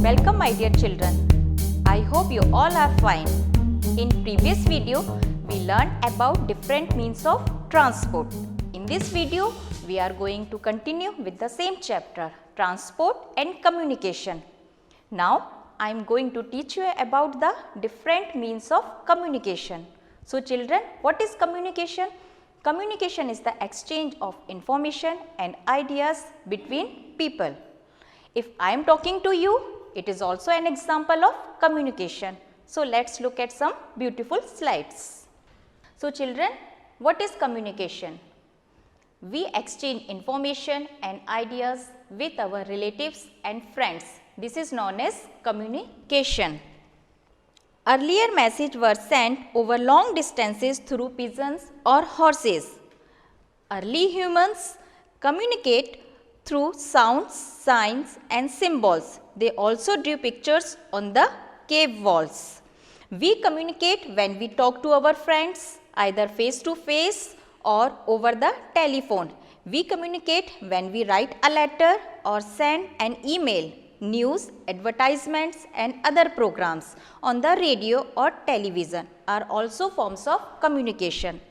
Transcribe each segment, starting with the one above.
Welcome my dear children. I hope you all are fine. In previous video, we learned about different means of transport. In this video, we are going to continue with the same chapter, transport and communication. Now, I am going to teach you about the different means of communication. So children, what is communication? Communication is the exchange of information and ideas between people. If I am talking to you, it is also an example of communication. So let's look at some beautiful slides. So children, what is communication? We exchange information and ideas with our relatives and friends. This is known as communication. Earlier messages were sent over long distances through pigeons or horses. Early humans communicate through sounds, signs and symbols. They also drew pictures on the cave walls. We communicate when we talk to our friends, either face to face or over the telephone. We communicate when we write a letter or send an email. News, advertisements and other programs on the radio or television are also forms of communication.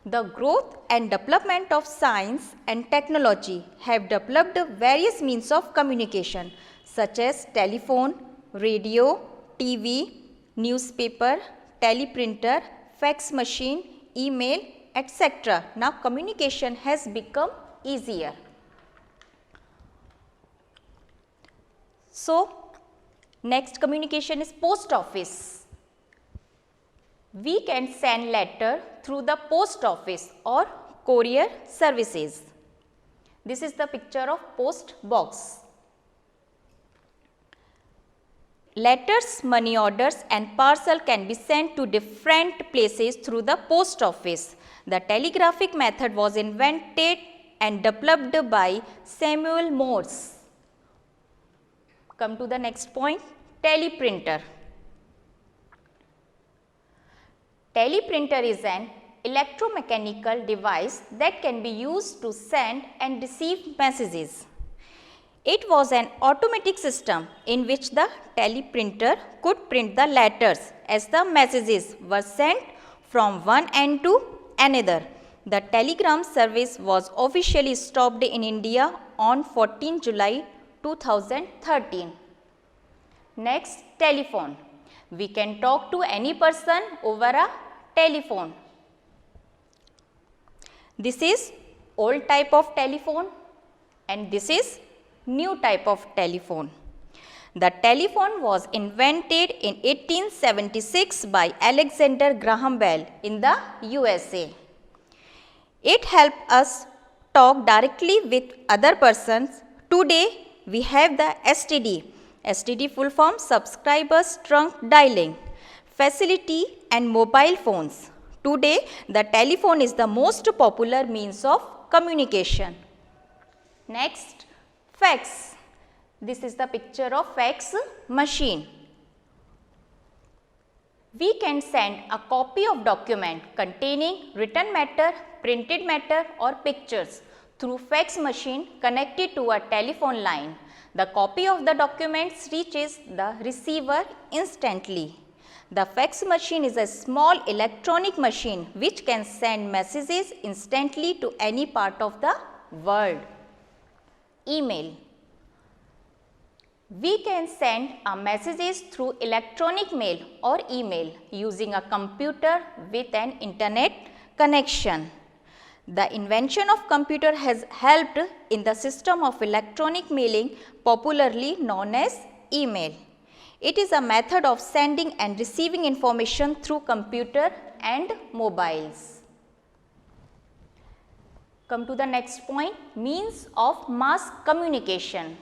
The growth and development of science and technology have developed various means of communication such as telephone, radio, TV, newspaper, teleprinter, fax machine, email, etc. Now communication has become easier. So, next communication is post office. We can send letter through the post office or courier services. This is the picture of post box. Letters, money orders and parcel can be sent to different places through the post office. The telegraphic method was invented and developed by Samuel Morse. Come to the next point, teleprinter. Teleprinter is an electromechanical device that can be used to send and receive messages. It was an automatic system in which the teleprinter could print the letters as the messages were sent from one end to another. The telegram service was officially stopped in India on 14 July 2013. Next, telephone. We can talk to any person over a telephone. This is old type of telephone and this is new type of telephone. The telephone was invented in 1876 by Alexander Graham Bell in the USA. It helped us talk directly with other persons. Today, we have the STD. STD full form subscribers trunk dialing facility and mobile phones. Today, the telephone is the most popular means of communication. Next, fax. This is the picture of fax machine. We can send a copy of document containing written matter, printed matter or pictures through fax machine connected to a telephone line. The copy of the documents reaches the receiver instantly. The fax machine is a small electronic machine which can send messages instantly to any part of the world. Email. We can send our messages through electronic mail or email using a computer with an internet connection. The invention of computer has helped in the system of electronic mailing, popularly known as email. It is a method of sending and receiving information through computer and mobiles. Come to the next point, means of mass communication.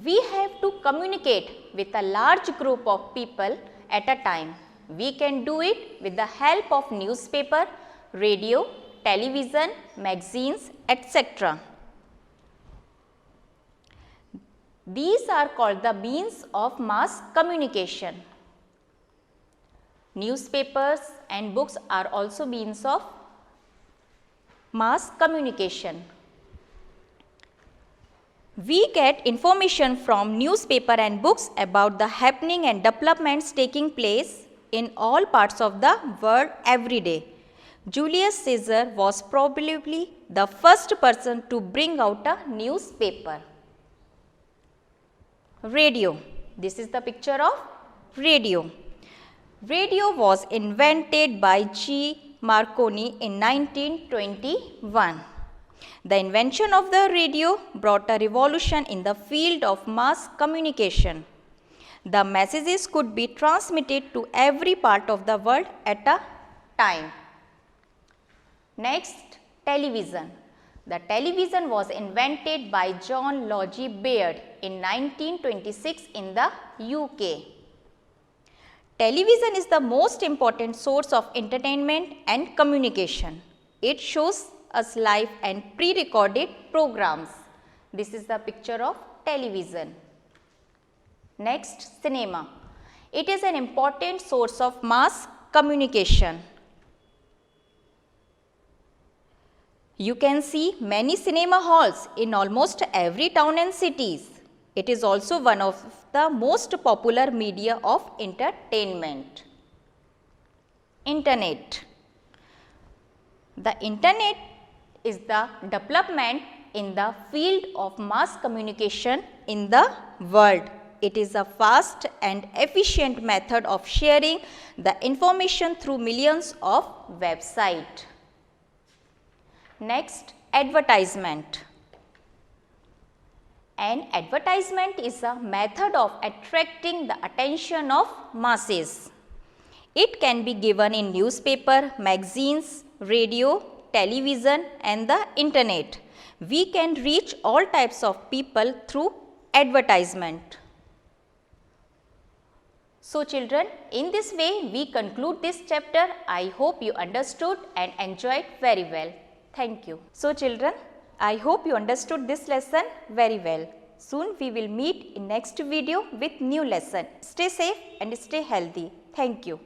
We have to communicate with a large group of people at a time. We can do it with the help of newspaper, radio, television, magazines, etc. These are called the means of mass communication. Newspapers and books are also means of mass communication. We get information from newspaper and books about the happening and developments taking place in all parts of the world every day. Julius Caesar was probably the first person to bring out a newspaper. Radio. This is the picture of radio. Radio was invented by G. Marconi in 1921. The invention of the radio brought a revolution in the field of mass communication. The messages could be transmitted to every part of the world at a time. Next, television. The television was invented by John Logie Baird in 1926 in the UK. Television is the most important source of entertainment and communication. It shows us live and pre-recorded programs. This is the picture of television. Next, cinema. It is an important source of mass communication. You can see many cinema halls in almost every town and cities. It is also one of the most popular media of entertainment. Internet. The Internet is the development in the field of mass communication in the world. It is a fast and efficient method of sharing the information through millions of websites. Next, advertisement. An advertisement is a method of attracting the attention of masses. It can be given in newspaper, magazines, radio, television and the internet. We can reach all types of people through advertisement. So children, in this way we conclude this chapter. I hope you understood and enjoyed very well. Thank you. So children, I hope you understood this lesson very well. Soon we will meet in next video with new lesson. Stay safe and stay healthy. Thank you.